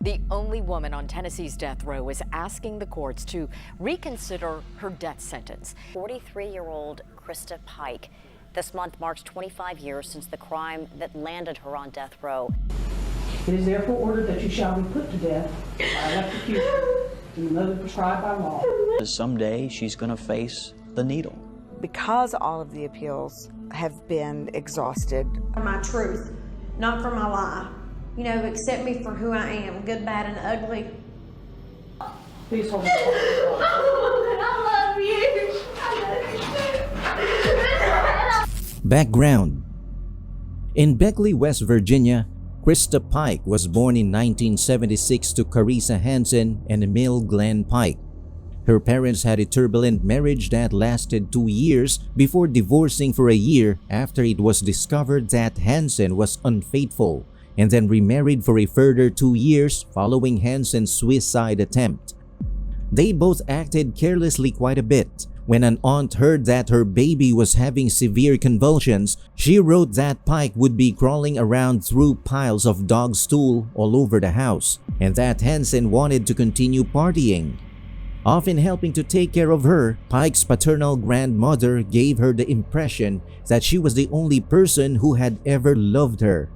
The only woman on Tennessee's death row is asking the courts to reconsider her death sentence. 43-year-old Krista Pike. This month marks 25 years since the crime that landed her on death row. It is therefore ordered that you shall be put to death by electrocution in the method prescribed by law. Someday she's going to face the needle. Because all of the appeals have been exhausted. For my truth, not for my lie. You know, accept me for who I am, good, bad, and ugly. Please hold me. I love you. I love you. Background. In Beckley, West Virginia, Krista Pike was born in 1976 to Carissa Hansen and Emil Glenn Pike. Her parents had a turbulent marriage that lasted 2 years before divorcing for a year after it was discovered that Hansen was unfaithful, and then remarried for a further 2 years following Hansen's suicide attempt. They both acted carelessly quite a bit. When an aunt heard that her baby was having severe convulsions, she wrote that Pike would be crawling around through piles of dog stool all over the house, and that Hansen wanted to continue partying. Often helping to take care of her, Pike's paternal grandmother gave her the impression that she was the only person who had ever loved her.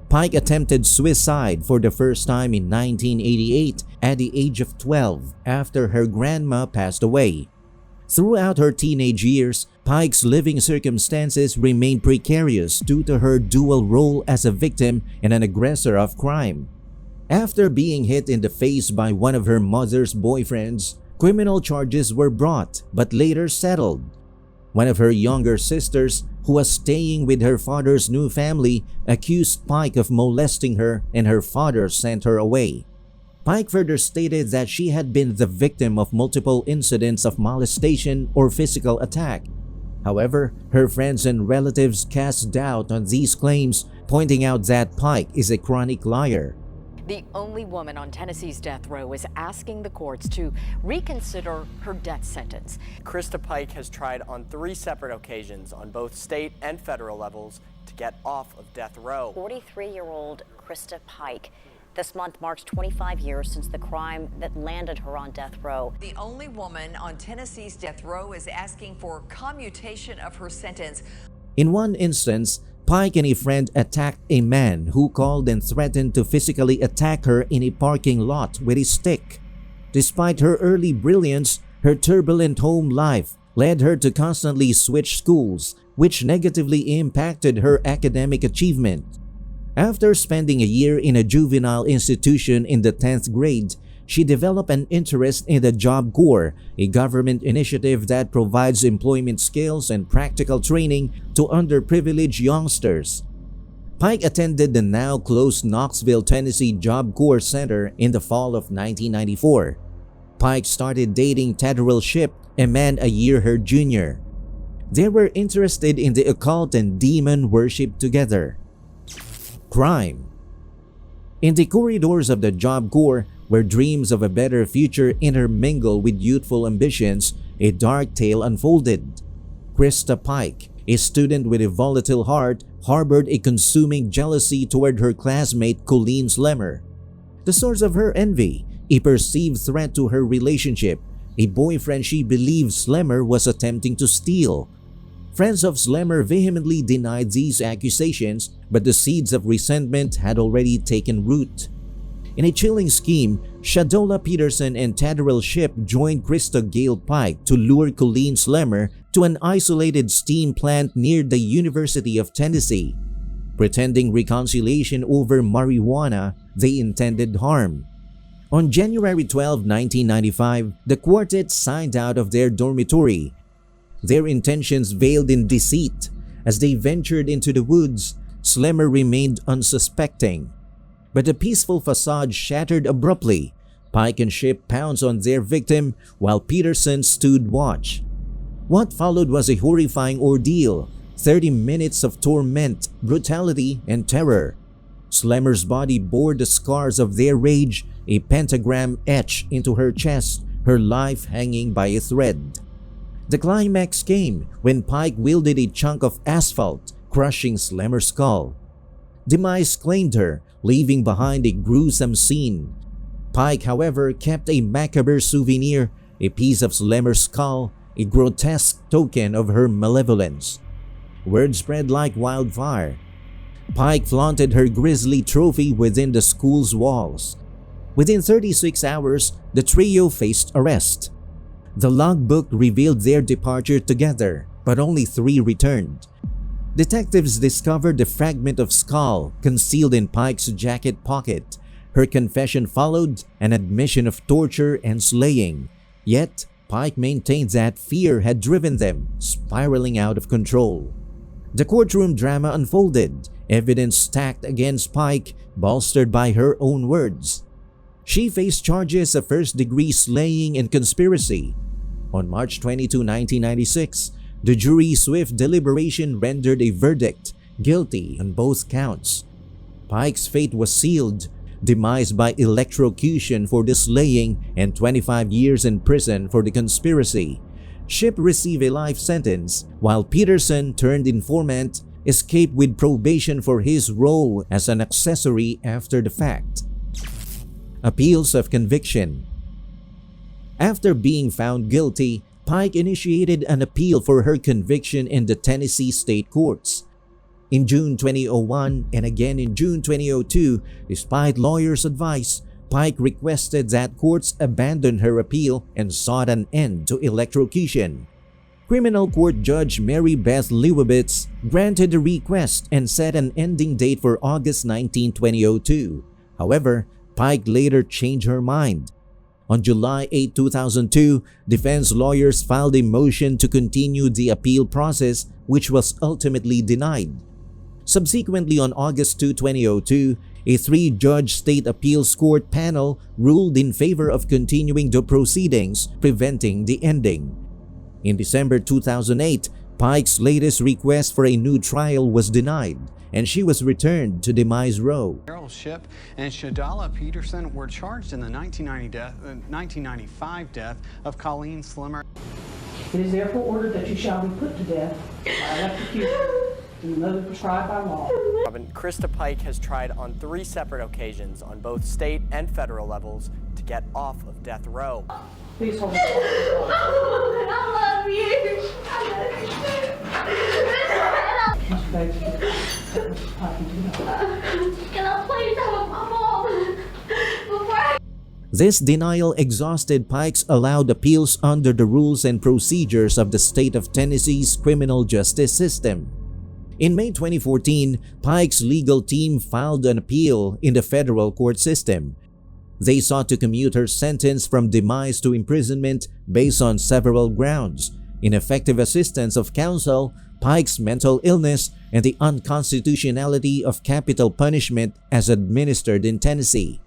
Pike attempted suicide for the first time in 1988 at the age of 12 after her grandma passed away. Throughout her teenage years, Pike's living circumstances remained precarious due to her dual role as a victim and an aggressor of crime. After being hit in the face by one of her mother's boyfriends, criminal charges were brought but later settled. One of her younger sisters, who was staying with her father's new family, accused Pike of molesting her, and her father sent her away. Pike further stated that she had been the victim of multiple incidents of molestation or physical attack. However, her friends and relatives cast doubt on these claims, pointing out that Pike is a chronic liar. The only woman on Tennessee's death row is asking the courts to reconsider her death sentence. Krista Pike has tried on 3 separate occasions on both state and federal levels to get off of death row. 43-year-old Krista Pike. This month marks 25 years since the crime that landed her on death row. The only woman on Tennessee's death row is asking for commutation of her sentence. In one instance, Pike and a friend attacked a man who called and threatened to physically attack her in a parking lot with a stick. Despite her early brilliance, her turbulent home life led her to constantly switch schools, which negatively impacted her academic achievement. After spending a year in a juvenile institution in the 10th grade, she developed an interest in the Job Corps, a government initiative that provides employment skills and practical training to underprivileged youngsters. Pike attended the now closed Knoxville, Tennessee Job Corps Center in the fall of 1994. Pike started dating Tedderell Shipp, a man a year her junior. They were interested in the occult and demon worship together. Crime. In the corridors of the Job Corps, where dreams of a better future intermingle with youthful ambitions, a dark tale unfolded. Krista Pike, a student with a volatile heart, harbored a consuming jealousy toward her classmate Colleen Slemmer. The source of her envy, a perceived threat to her relationship, a boyfriend she believed Slemmer was attempting to steal. Friends of Slemmer vehemently denied these accusations, but the seeds of resentment had already taken root. In a chilling scheme, Shadola Peterson and Tedderell Shipp joined Krista Gale Pike to lure Colleen Slemmer to an isolated steam plant near the University of Tennessee. Pretending reconciliation over marijuana, they intended harm. On January 12, 1995, the quartet signed out of their dormitory, their intentions veiled in deceit. As they ventured into the woods, Slemmer remained unsuspecting. But the peaceful facade shattered abruptly. Pike and Shipp pounced on their victim while Peterson stood watch. What followed was a horrifying ordeal, 30 minutes of torment, brutality, and terror. Slemmer's body bore the scars of their rage, a pentagram etched into her chest, her life hanging by a thread. The climax came when Pike wielded a chunk of asphalt, crushing Slemmer's skull. Demise claimed her, leaving behind a gruesome scene. Pike, however, kept a macabre souvenir, a piece of Slemmer's skull, a grotesque token of her malevolence. Word spread like wildfire. Pike flaunted her grisly trophy within the school's walls. Within 36 hours, the trio faced arrest. The logbook revealed their departure together, but only 3 returned. Detectives discovered the fragment of skull concealed in Pike's jacket pocket. Her confession followed, an admission of torture and slaying. Yet, Pike maintained that fear had driven them, spiraling out of control. The courtroom drama unfolded, evidence stacked against Pike, bolstered by her own words. She faced charges of first-degree slaying and conspiracy. On March 22, 1996, the jury's swift deliberation rendered a verdict, guilty on both counts. Pike's fate was sealed, demised by electrocution for the slaying and 25 years in prison for the conspiracy. Shipp received a life sentence, while Peterson, turned informant, escaped with probation for his role as an accessory after the fact. Appeals of conviction. After being found guilty, Pike initiated an appeal for her conviction in the Tennessee state courts. In June 2001 and again in June 2002, despite lawyers' advice, Pike requested that courts abandon her appeal and sought an end to electrocution. Criminal Court Judge Mary Beth Leibowitz granted the request and set an ending date for August 19, 2002. However, Pike later changed her mind. On July 8, 2002, defense lawyers filed a motion to continue the appeal process, which was ultimately denied. Subsequently, on August 2, 2002, a 3-judge state appeals court panel ruled in favor of continuing the proceedings, preventing the ending. In December 2008, Pike's latest request for a new trial was denied, and she was returned to Demise Row. Shipp and Shadala Peterson were charged in the 1995 death of Colleen Slimmer. It is therefore ordered that you shall be put to death by electrocution in the mode prescribed by law. Krista Pike has tried on 3 separate occasions on both state and federal levels to get off of death row. Please hold I love you. Mr. Bates, Can I please have my mom before I... This denial exhausted Pike's allowed appeals under the rules and procedures of the state of Tennessee's criminal justice system. In May 2014, Pike's legal team filed an appeal in the federal court system. They sought to commute her sentence from demise to imprisonment based on several grounds: ineffective assistance of counsel, Pike's mental illness, and the unconstitutionality of capital punishment as administered in Tennessee.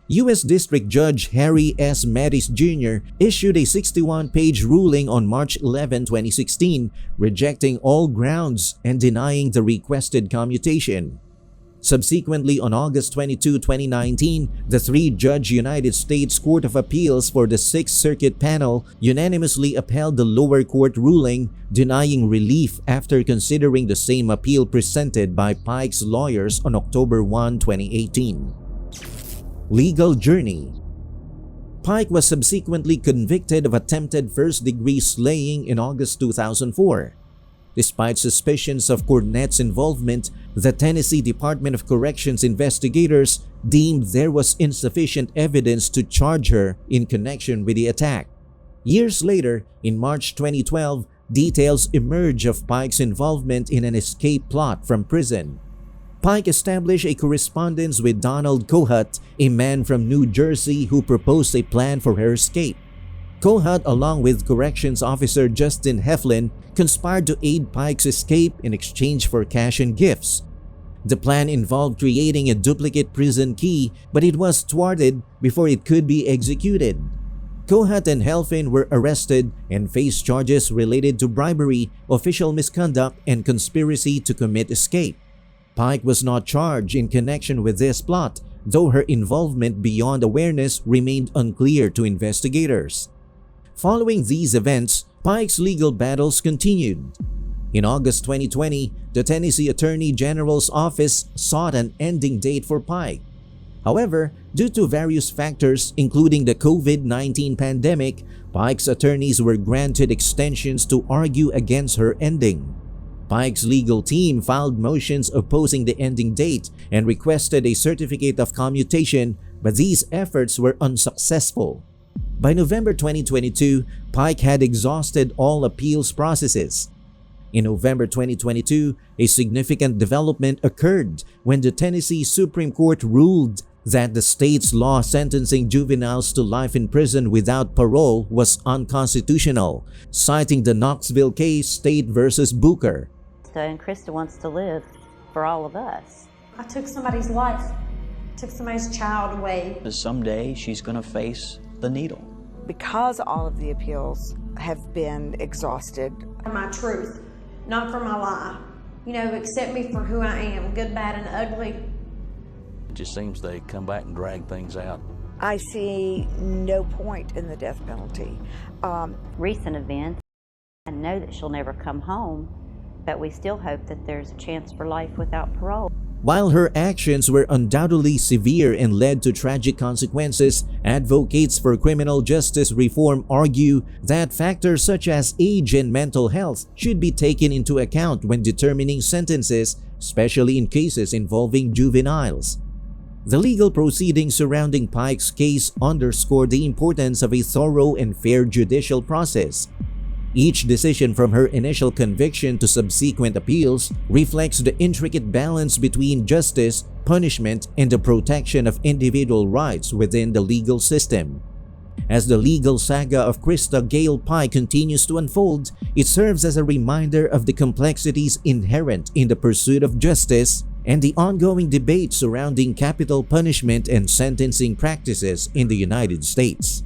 U.S. District Judge Harry S. Mattis Jr. issued a 61-page ruling on March 11, 2016, rejecting all grounds and denying the requested commutation. Subsequently, on August 22, 2019, the 3-judge United States Court of Appeals for the 6th Circuit panel unanimously upheld the lower court ruling, denying relief after considering the same appeal presented by Pike's lawyers on October 1, 2018. Legal journey. Pike was subsequently convicted of attempted first-degree slaying in August 2004. Despite suspicions of Cornett's involvement, the Tennessee Department of Corrections investigators deemed there was insufficient evidence to charge her in connection with the attack. Years later, in March 2012, details emerged of Pike's involvement in an escape plot from prison. Pike established a correspondence with Donald Kohut, a man from New Jersey who proposed a plan for her escape. Kohut, along with Corrections Officer Justin Heflin, conspired to aid Pike's escape in exchange for cash and gifts. The plan involved creating a duplicate prison key, but it was thwarted before it could be executed. Kohut and Heflin were arrested and faced charges related to bribery, official misconduct, and conspiracy to commit escape. Pike was not charged in connection with this plot, though her involvement beyond awareness remained unclear to investigators. Following these events, Pike's legal battles continued. In August 2020, the Tennessee Attorney General's office sought an ending date for Pike. However, due to various factors including the COVID-19 pandemic, Pike's attorneys were granted extensions to argue against her ending. Pike's legal team filed motions opposing the ending date and requested a certificate of commutation, but these efforts were unsuccessful. By November 2022, Pike had exhausted all appeals processes. In November 2022, a significant development occurred when the Tennessee Supreme Court ruled that the state's law sentencing juveniles to life in prison without parole was unconstitutional, citing the Knoxville case State versus Booker. And Krista wants to live for all of us. I took somebody's life, took somebody's child away. Someday she's going to face the needle. Because all of the appeals have been exhausted. For my truth, not for my lie. You know, accept me for who I am, good, bad, and ugly. It just seems they come back and drag things out. I see no point in the death penalty. Recent events, I know that she'll never come home, but we still hope that there's a chance for life without parole. While her actions were undoubtedly severe and led to tragic consequences, advocates for criminal justice reform argue that factors such as age and mental health should be taken into account when determining sentences, especially in cases involving juveniles. The legal proceedings surrounding Pike's case underscore the importance of a thorough and fair judicial process. Each decision from her initial conviction to subsequent appeals reflects the intricate balance between justice, punishment, and the protection of individual rights within the legal system. As the legal saga of Krista Gale Pike continues to unfold, it serves as a reminder of the complexities inherent in the pursuit of justice and the ongoing debate surrounding capital punishment and sentencing practices in the United States.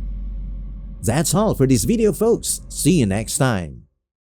That's all for this video, folks. See you next time.